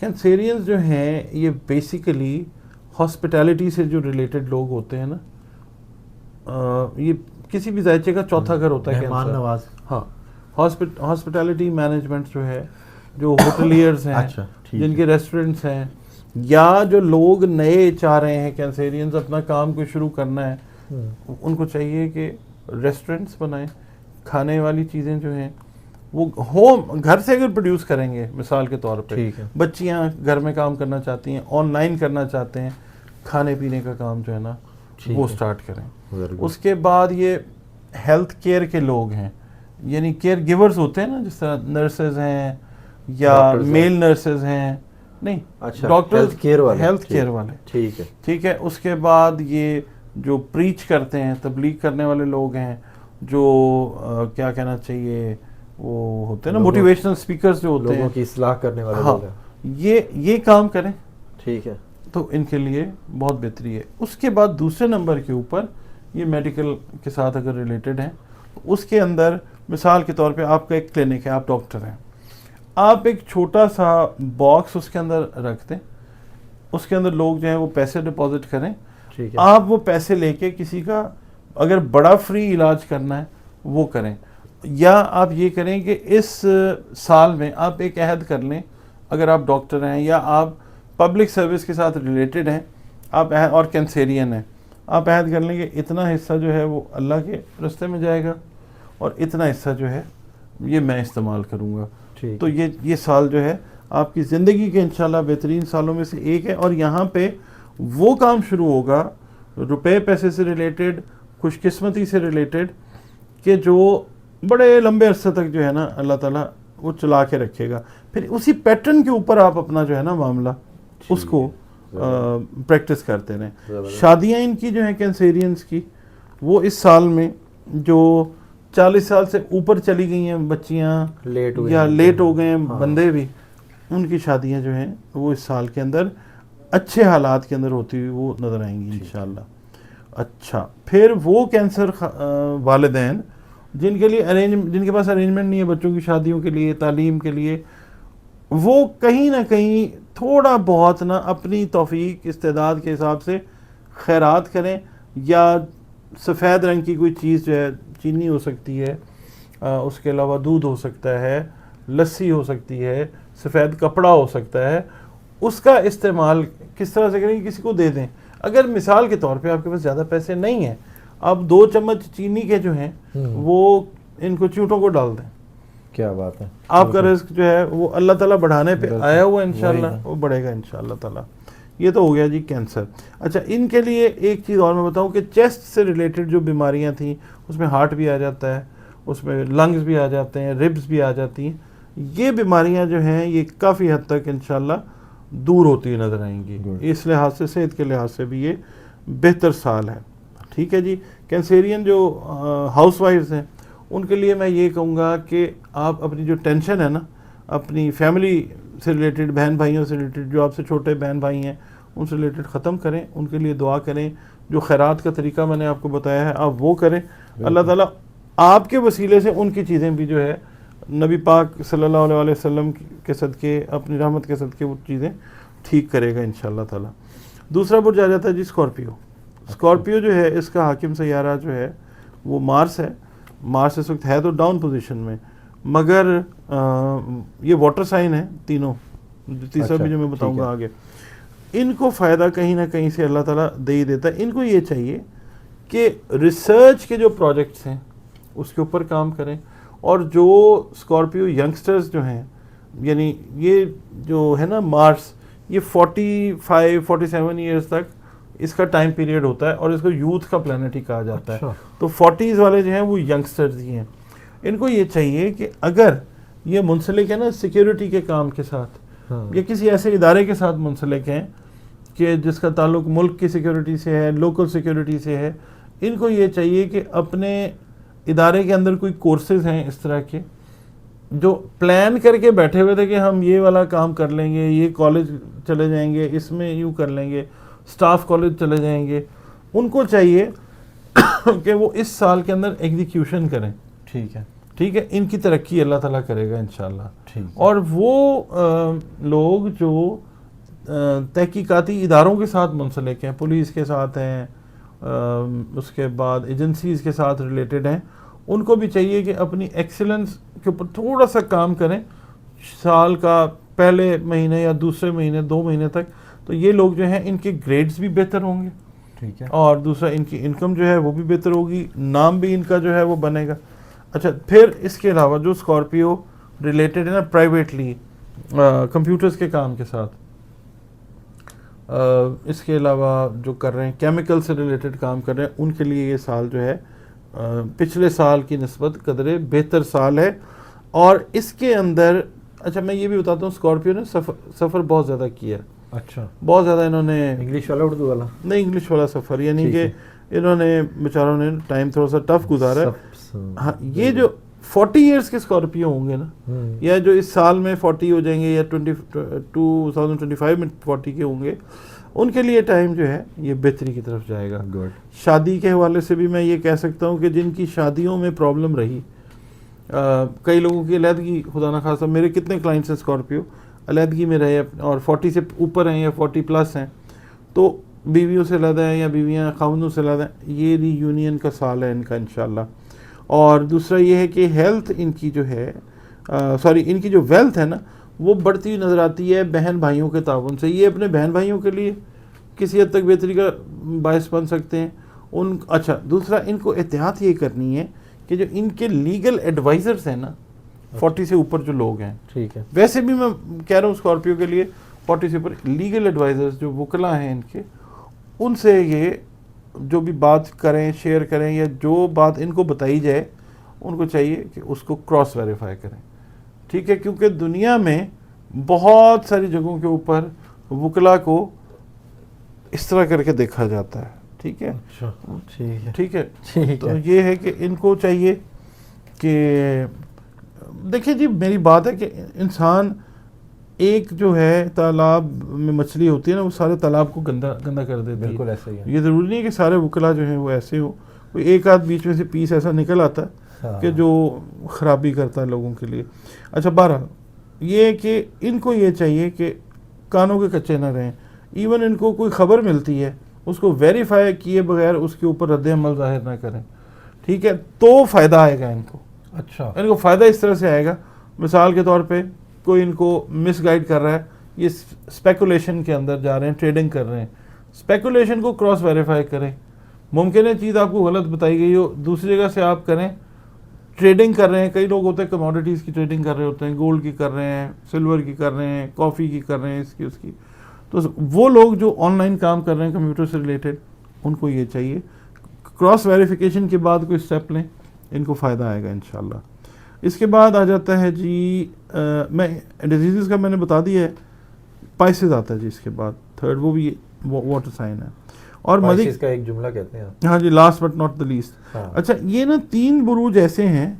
کینسیرینز جو ہیں یہ بیسیکلی ہاسپٹیلٹی سے جو ریلیٹڈ لوگ ہوتے ہیں نا، یہ کسی بھی ذائچے کا چوتھا گھر ہوتا ہے مہمان کینسر. نواز. ہاں، ہاسپٹیلٹی مینجمنٹ جو ہے، جو ہوٹلیئرز ہیں، اچھا، جن کے ریسٹورنٹس ہیں، یا جو لوگ نئے چاہ رہے ہیں کینسیرینز اپنا کام کو شروع کرنا ہے، ان کو چاہیے کہ ریسٹورنٹس بنائیں. کھانے والی چیزیں جو ہیں وہ ہوم گھر سے اگر پروڈیوس کریں گے، مثال کے طور پہ بچیاں گھر میں کام کرنا چاہتی ہیں، آن لائن کرنا چاہتے ہیں، کھانے پینے کا کام جو ہے نا وہ سٹارٹ کریں. اس کے بعد یہ ہیلتھ کیئر کے لوگ ہیں، یعنی کیئر گیورز ہوتے ہیں نا، جس طرح نرسز ہیں یا میل نرسز ہیں، نہیں ڈاکٹر ہیلتھ کیئر والے، ٹھیک ہے. اس کے بعد یہ جو پریچ کرتے ہیں، تبلیغ کرنے والے لوگ ہیں، جو کیا کہنا چاہیے، وہ ہوتے ہیں نا موٹیویشنل اسپیکرز جو ہوتے ہیں، لوگوں کی اصلاح کرنے والے لوگ ہیں، یہ کام کریں. ٹھیک ہے، تو ان کے لیے بہت بہتری ہے. اس کے بعد دوسرے نمبر کے اوپر یہ میڈیکل کے ساتھ اگر ریلیٹڈ ہیں، اس کے اندر مثال کے طور پہ آپ کا ایک کلینک ہے، آپ ڈاکٹر ہیں، آپ ایک چھوٹا سا باکس اس کے اندر رکھ دیں، اس کے اندر لوگ جو ہیں وہ پیسے ڈپازٹ کریں، آپ وہ پیسے لے کے کسی کا اگر بڑا فری علاج کرنا ہے وہ کریں. یا آپ یہ کریں کہ اس سال میں آپ ایک عہد کر لیں، اگر آپ ڈاکٹر ہیں یا آپ پبلک سروس کے ساتھ ریلیٹڈ ہیں، آپ اور کینسیرین ہیں، آپ عہد کر لیں کہ اتنا حصہ جو ہے وہ اللہ کے راستے میں جائے گا اور اتنا حصہ جو ہے یہ میں استعمال کروں گا. تو یہ سال جو ہے آپ کی زندگی کے انشاءاللہ بہترین سالوں میں سے ایک ہے. اور یہاں پہ وہ کام شروع ہوگا روپے پیسے سے ریلیٹڈ، خوش قسمتی سے ریلیٹڈ، کہ جو بڑے لمبے عرصے تک جو ہے نا اللہ تعالیٰ وہ چلا کے رکھے گا. پھر اسی پیٹرن کے اوپر آپ اپنا جو ہے نا معاملہ اس کو پریکٹس کرتے رہیں. شادیاں ان کی جو ہیں کینسیرینز کی، وہ اس سال میں جو 40 سال سے اوپر چلی گئی ہیں بچیاں یا لیٹ ہو گئے ہیں بندے بھی، ان کی شادیاں جو ہیں وہ اس سال کے اندر اچھے حالات کے اندر ہوتی ہوئی وہ نظر آئیں گی انشاءاللہ. اچھا، پھر وہ کینسر والدین جن کے لیے جن کے پاس ارینجمنٹ نہیں ہے بچوں کی شادیوں کے لیے، تعلیم کے لیے، وہ کہیں نہ کہیں تھوڑا بہت نا اپنی توفیق استعداد کے حساب سے خیرات کریں، یا سفید رنگ کی کوئی چیز جو ہے، چینی ہو سکتی ہے، اس کے علاوہ دودھ ہو سکتا ہے، لسی ہو سکتی ہے، سفید کپڑا ہو سکتا ہے، اس کا استعمال کس طرح سے کریں کہ کسی کو دے دیں. اگر مثال کے طور پہ آپ کے پاس زیادہ پیسے نہیں ہیں، آپ 2 چمچ چینی کے جو ہیں وہ ان کو چیونٹوں کو ڈال دیں. کیا بات ہے، آپ کا رزق جو ہے وہ اللہ تعالیٰ بڑھانے پہ آیا ہوا انشاءاللہ وہ بڑھے گا انشاءاللہ تعالیٰ. یہ تو ہو گیا جی کینسر. اچھا، ان کے لیے ایک چیز اور میں بتاؤں کہ چیسٹ سے ریلیٹڈ جو بیماریاں تھیں، اس میں ہارٹ بھی آ جاتا ہے، اس میں لنگز بھی آ جاتے ہیں، ریبس بھی آ جاتی ہیں. یہ بیماریاں جو ہیں یہ کافی حد تک انشاءاللہ دور ہوتی نظر آئیں گی. اس لحاظ سے، صحت کے لحاظ سے بھی یہ بہتر سال ہے. ٹھیک ہے جی. کینسیرین جو ہاؤس وائفز ہیں ان کے لیے میں یہ کہوں گا کہ آپ اپنی جو ٹینشن ہے نا اپنی فیملی سے ریلیٹڈ، بہن بھائیوں سے ریلیٹڈ، جو آپ سے چھوٹے بہن بھائی ہیں ان سے ریلیٹڈ ختم کریں، ان کے لیے دعا کریں. جو خیرات کا طریقہ میں نے آپ کو بتایا ہے آپ وہ کریں. اللہ تعالیٰ آپ کے وسیلے سے ان کی چیزیں بھی جو ہے نبی پاک صلی اللہ علیہ وسلم کے صدقے، اپنی رحمت کے صدقے وہ چیزیں ٹھیک کرے گا انشاءاللہ تعالیٰ. دوسرا برج آ جاتا ہے جی اسکارپیو. اسکارپیو جو ہے اس کا حاکم سیارہ جو ہے وہ مارس ہے. مارس اس وقت ہے تو ڈاؤن پوزیشن میں، مگر یہ واٹر سائن ہے تینوں، تیسرا بھی جو میں بتاؤں گا آگے. ان کو فائدہ کہیں نہ کہیں سے اللہ تعالیٰ دے ہی دیتا ہے. ان کو یہ چاہیے کہ ریسرچ کے جو پروجیکٹس ہیں اس کے اوپر کام کریں. اور جو اسکارپیو ینگسٹرز جو ہیں، یعنی یہ جو ہے نا مارس، یہ 45-47 ایئرز تک اس کا ٹائم پیریڈ ہوتا ہے اور اس کو یوتھ کا پلانٹ ہی کہا جاتا ہے. تو 40s والے جو ہیں وہ ینگسٹرز ہی ہیں. ان کو یہ چاہیے کہ اگر یہ منسلک ہے نا سیکیورٹی کے کام کے ساتھ یا کسی ایسے ادارے کے ساتھ منسلک ہیں کہ جس کا تعلق ملک کی سیکیورٹی سے ہے، لوکل سیکیورٹی سے ہے، ان کو یہ چاہیے کہ اپنے ادارے کے اندر کوئی کورسز ہیں اس طرح کے جو پلان کر کے بیٹھے ہوئے تھے کہ ہم یہ والا کام کر لیں گے، یہ کالج چلے جائیں گے، اس میں یوں کر لیں گے، سٹاف کالج چلے جائیں گے. ان کو چاہیے کہ وہ اس سال کے اندر ایگزیکیوشن کریں. ٹھیک ہے. ٹھیک ہے، ان کی ترقی اللہ تعالیٰ کرے گا انشاءاللہ. ٹھیک. اور وہ لوگ جو تحقیقاتی اداروں کے ساتھ منسلک ہیں، پولیس کے ساتھ ہیں، اس کے بعد ایجنسیز کے ساتھ ریلیٹڈ ہیں، ان کو بھی چاہیے کہ اپنی ایکسیلنس کے اوپر تھوڑا سا کام کریں سال کا پہلے مہینے یا دوسرے مہینے 2 مہینے تک. تو یہ لوگ جو ہیں ان کے گریڈز بھی بہتر ہوں گے. ٹھیک ہے. اور دوسرا ان کی انکم جو ہے وہ بھی بہتر ہوگی، نام بھی ان کا جو ہے وہ بنے گا. اچھا، پھر اس کے علاوہ جو اسکارپیو ریلیٹڈ ہے نا پرائیویٹلی کمپیوٹرز کے کام کے ساتھ، اس کے علاوہ جو کر رہے ہیں کیمیکل سے ریلیٹڈ کام کر رہے ہیں، ان کے لیے یہ سال جو ہے پچھلے سال کی نسبت قدرے بہتر سال ہے. اور اس کے اندر اچھا میں یہ بھی بتاتا ہوں، اسکارپیو نے سفر بہت زیادہ کیا. اچھا، بہت زیادہ انہوں نے انگلش والا اردو والا؟ نہیں، انگلش والا سفر، یعنی کہ انہوں نے بیچاروں نے ٹائم تھوڑا سا ٹف گزارا ہے. ہاں، یہ جو 40 ایئرس کے اسکارپیو ہوں گے نا، یا جو اس سال میں 40 ہو جائیں گے یا 2025 میں 40 کے ہوں گے، ان کے لیے ٹائم جو ہے یہ بہتری کی طرف جائے گا. شادی کے حوالے سے بھی میں یہ کہہ سکتا ہوں کہ جن کی شادیوں میں پرابلم رہی، کئی لوگوں کی علیحدگی، خدا نہ خواستہ میرے کتنے کلائنٹس ہیں اسکارپیو علیحدگی میں رہے اور 40 سے اوپر ہیں یا 40 پلس ہیں، تو بیویوں سے علیحدہ ہیں یا بیویاں خاوندوں سے علیحدہ ہیں. یہ ری یونین کا سال ہے ان کا انشاءاللہ. اور دوسرا یہ ہے کہ ہیلتھ ان کی جو ہے ان کی جو ویلتھ ہے نا وہ بڑھتی ہوئی نظر آتی ہے بہن بھائیوں کے تعاون سے. یہ اپنے بہن بھائیوں کے لیے کسی حد تک بہتری کا باعث بن سکتے ہیں. اچھا، دوسرا ان کو احتیاط یہ کرنی ہے کہ جو ان کے لیگل ایڈوائزرز ہیں نا 40 سے اوپر جو لوگ ہیں، ٹھیک ہے، ویسے بھی میں کہہ رہا ہوں اسکارپیو کے لیے 40 سے اوپر لیگل ایڈوائزرز جو وکلا ہیں ان کے، ان سے یہ جو بھی بات کریں، شیئر کریں، یا جو بات ان کو بتائی جائے ان کو چاہیے کہ اس کو کراس ویریفائی کریں. ٹھیک ہے، کیونکہ دنیا میں بہت ساری جگہوں کے اوپر وکلا کو اس طرح کر کے دیکھا جاتا ہے. ٹھیک ہے، ٹھیک ہے. تو یہ ہے کہ ان کو چاہیے کہ دیکھیں جی، میری بات ہے کہ انسان ایک جو ہے تالاب میں مچھلی ہوتی ہے نا، وہ سارے تالاب کو گندا کر دیتی ہے. بالکل ایسا ہی ہے. یہ ضروری نہیں ہے کہ سارے وکلا جو ہیں وہ ایسے ہو، کوئی ایک آدھ بیچ میں سے پیس ایسا نکل آتا ہے کہ جو خرابی کرتا ہے لوگوں کے لیے. اچھا، بہرحال یہ کہ ان کو یہ چاہیے کہ کانوں کے کچے نہ رہیں. ایون ان کو کوئی خبر ملتی ہے اس کو ویریفائی کیے بغیر اس کے اوپر رد عمل ظاہر نہ کریں. ٹھیک ہے، تو فائدہ آئے گا ان کو. اچھا، ان کو فائدہ اس طرح سے آئے گا، مثال کے طور پہ کوئی ان کو مس گائیڈ کر رہا ہے، یہ اسپیکولیشن کے اندر جا رہے ہیں، ٹریڈنگ کر رہے ہیں، اسپیکولیشن کو کراس ویریفائی کریں. ممکن ہے چیز آپ کو غلط بتائی گئی ہو، دوسری جگہ سے آپ کریں، ٹریڈنگ کر رہے ہیں. کئی لوگ ہوتے ہیں کموڈیٹیز کی ٹریڈنگ کر رہے ہوتے ہیں، گولڈ کی کر رہے ہیں، سلور کی کر رہے ہیں، کافی کی کر رہے ہیں، اس کی. تو وہ لوگ جو آن لائن کام کر رہے ہیں کمپیوٹر سے ریلیٹڈ، ان کو یہ چاہیے کراس ویریفیکیشن کے بعد کوئی اسٹیپ لیں، ان کو فائدہ آئے گا انشاءاللہ. اس کے بعد آ جاتا ہے جی، میں ڈیزیزز کا میں نے بتا دیا ہے. پائسز آتا ہے جی اس کے بعد، تھرڈ، وہ بھی واٹر سائن ہے. اور پائسز کا ایک جملہ کہتے ہیں. ہاں جی، last but not the least. اچھا، یہ نا 3 بروج ایسے ہیں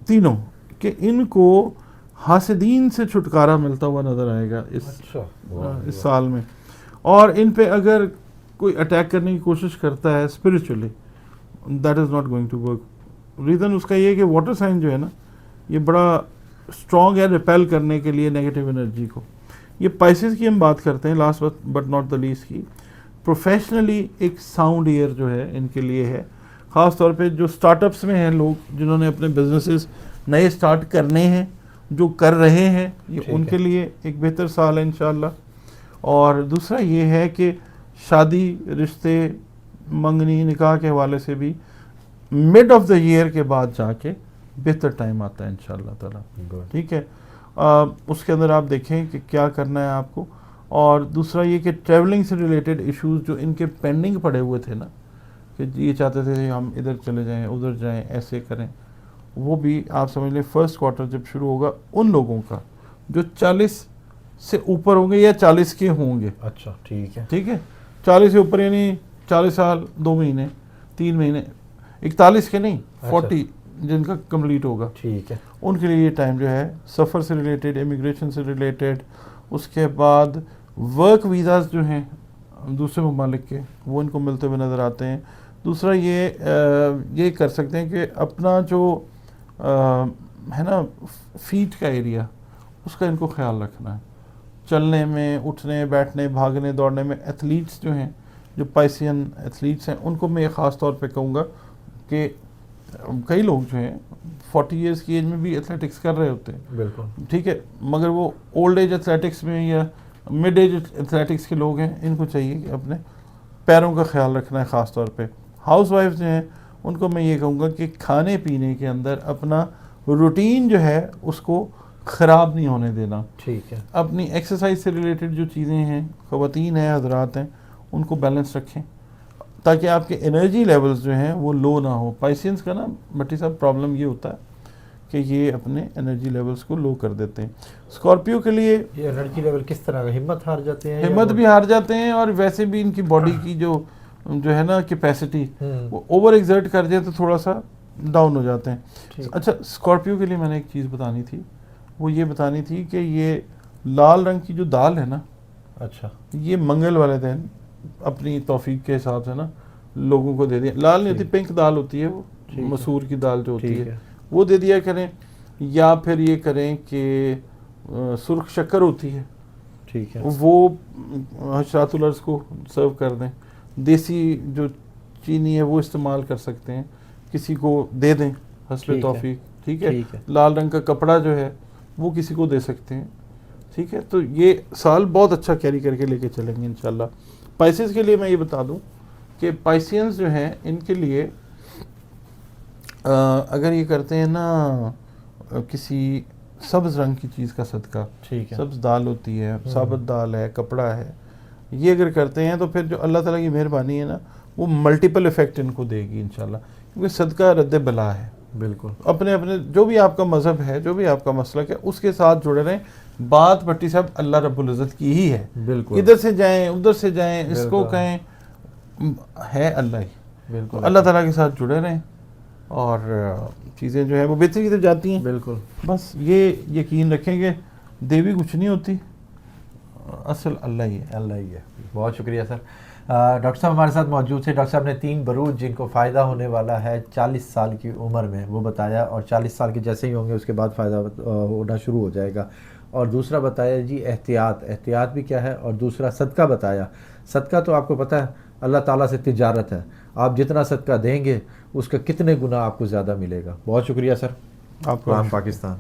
تینوں کہ ان کو حاسدین سے چھٹکارا ملتا ہوا نظر آئے گا اس سال میں. اور ان پہ اگر کوئی اٹیک کرنے کی کوشش کرتا ہے spiritually, that is not going to work. Reason اس کا یہ ہے کہ واٹر سائن جو ہے نا یہ بڑا اسٹرانگ ہے ریپیل کرنے کے لیے نیگیٹو انرجی کو. یہ پائسز کی ہم بات کرتے ہیں last but not the list کی. پروفیشنلی ایک ساؤنڈ ایئر جو ہے ان کے لیے ہے، خاص طور پہ جو اسٹارٹ اپس میں ہیں لوگ جنہوں نے اپنے بزنسز نئے اسٹارٹ کرنے ہیں، جو کر رہے ہیں، یہ ان کے لیے ایک بہتر سال ہے انشاءاللہ. اور دوسرا یہ ہے کہ شادی، رشتے، منگنی، نکاح کے حوالے سے بھی مڈ آف دا ایئر کے بعد جا کے بہتر ٹائم آتا ہے انشاءاللہ تعالیٰ. ٹھیک ہے، اس کے اندر آپ دیکھیں کہ کیا کرنا ہے آپ کو. اور دوسرا یہ کہ ٹریولنگ سے ریلیٹڈ ایشوز جو ان کے پینڈنگ پڑے ہوئے تھے نا، کہ یہ چاہتے تھے کہ ہم ادھر چلے جائیں، ادھر جائیں، ایسے کریں، وہ بھی آپ سمجھ لیں فرسٹ کوارٹر جب شروع ہوگا ان لوگوں کا جو 40 سے اوپر ہوں گے یا 40 کے ہوں گے. اچھا، ٹھیک ہے، ٹھیک ہے، 40 سے اوپر یعنی 40 سال 2 مہینے 3 مہینے، 41 کے نہیں، 40 جن کا کمپلیٹ ہوگا. ٹھیک ہے، ان کے لیے یہ ٹائم جو ہے سفر سے ریلیٹڈ، امیگریشن سے ریلیٹڈ. اس کے بعد ورک ویزاز جو ہیں دوسرے ممالک کے، وہ ان کو ملتے ہوئے نظر آتے ہیں. دوسرا یہ کر سکتے ہیں کہ اپنا جو ہے نا فیٹ کا ایریا، اس کا ان کو خیال رکھنا ہے. چلنے میں، اٹھنے بیٹھنے، بھاگنے دوڑنے میں ایتھلیٹس جو ہیں، جو پائسین ایتھلیٹس ہیں، ان کو میں خاص طور پہ کہوں گا کہ کئی لوگ جو ہیں 40 ایئرس کی ایج میں بھی ایتھلیٹکس کر رہے ہوتے ہیں، بالکل ٹھیک ہے، مگر وہ اولڈ ایج ایتھلیٹکس میں یا مڈ ایج ایتھلیٹکس کے لوگ ہیں، ان کو چاہیے کہ اپنے پیروں کا خیال رکھنا ہے. خاص طور پہ ہاؤس وائف جو ہیں ان کو میں یہ کہوں گا کہ کھانے پینے کے اندر اپنا روٹین جو ہے اس کو خراب نہیں ہونے دینا. ٹھیک ہے. اپنی ایکسرسائز سے ریلیٹڈ جو چیزیں ہیں، خواتین ہیں، حضرات ہیں، ان کو بیلنس رکھیں تاکہ آپ کے انرجی لیولز جو ہیں وہ لو نہ ہو. پائسینس کا نا بھٹی صاحب پرابلم یہ ہوتا ہے کہ یہ اپنے انرجی لیولز کو لو کر دیتے ہیں. اسکارپیو کے لیے یہ انرجی لیول کس طرح کا، ہمت ہار جاتے ہیں؟ ہمت بھی ہار جاتے ہیں، اور ویسے بھی ان کی باڈی کی جو ہے نا کیپیسٹی، وہ اوور ایگزرٹ کر دیں تو تھوڑا سا ڈاؤن ہو جاتے ہیں. اچھا، اسکارپیو کے لیے میں نے ایک چیز بتانی تھی، وہ یہ بتانی تھی کہ یہ لال رنگ کی جو دال ہے نا، اچھا، یہ منگل والے دن اپنی توفیق کے حساب سے نا لوگوں کو دے دیں. لال نہیں ہوتی، پنک دال ہوتی ہے، وہ مسور کی دال جو ہوتی ہے وہ دے دیا کریں. یا پھر یہ کریں کہ سرخ شکر ہوتی ہے، ٹھیک ہے، وہ حشرات الارض کو سرو کر دیں. دیسی جو چینی ہے وہ استعمال کر سکتے ہیں، کسی کو دے دیں حسب توفیق. ٹھیک ہے. لال رنگ کا کپڑا جو ہے وہ کسی کو دے سکتے ہیں. ٹھیک ہے. تو یہ سال بہت اچھا کیری کر کے لے کے چلیں گے انشاءاللہ. پائسیز کے لیے میں یہ بتا دوں کہ پائسینز جو ہیں ان کے لیے اگر یہ کرتے ہیں نا کسی سبز رنگ کی چیز کا صدقہ، ٹھیک ہے، سبز دال ہوتی ہے، ثابت دال ہے، کپڑا ہے، یہ اگر کرتے ہیں تو پھر جو اللہ تعالیٰ کی مہربانی ہے نا وہ ملٹیپل ایفیکٹ ان کو دے گی انشاءاللہ. کیونکہ صدقہ رد بلا ہے. بالکل. اپنے جو بھی آپ کا مذہب ہے، جو بھی آپ کا مسلک ہے، اس کے ساتھ جڑے رہیں. بات بھٹی صاحب اللہ رب العزت کی ہی ہے. بالکل. ادھر سے جائیں ادھر سے جائیں، اس کو کہیں، ہے اللہ ہی. بالکل. اللہ تعالیٰ کے ساتھ جڑے رہیں اور چیزیں جو ہیں وہ بہتری کی طرف جاتی ہیں. بالکل. بس یہ یقین رکھیں کہ دیوی کچھ نہیں ہوتی، اصل اللہ ہی ہے. اللہ ہی ہے. بہت شکریہ سر. ڈاکٹر صاحب ہمارے ساتھ موجود تھے. ڈاکٹر صاحب نے 3 بروج جن کو فائدہ ہونے والا ہے 40 سال کی عمر میں وہ بتایا، اور 40 سال کے جیسے ہی ہوں گے اس کے بعد فائدہ ہونا شروع ہو جائے گا. اور دوسرا بتایا جی احتیاط بھی کیا ہے، اور دوسرا صدقہ بتایا. صدقہ تو آپ کو پتہ ہے اللہ تعالیٰ سے تجارت ہے، آپ جتنا صدقہ دیں گے اس کا کتنے گنا آپ کو زیادہ ملے گا. بہت شکریہ سر. آپ کو پاکستان.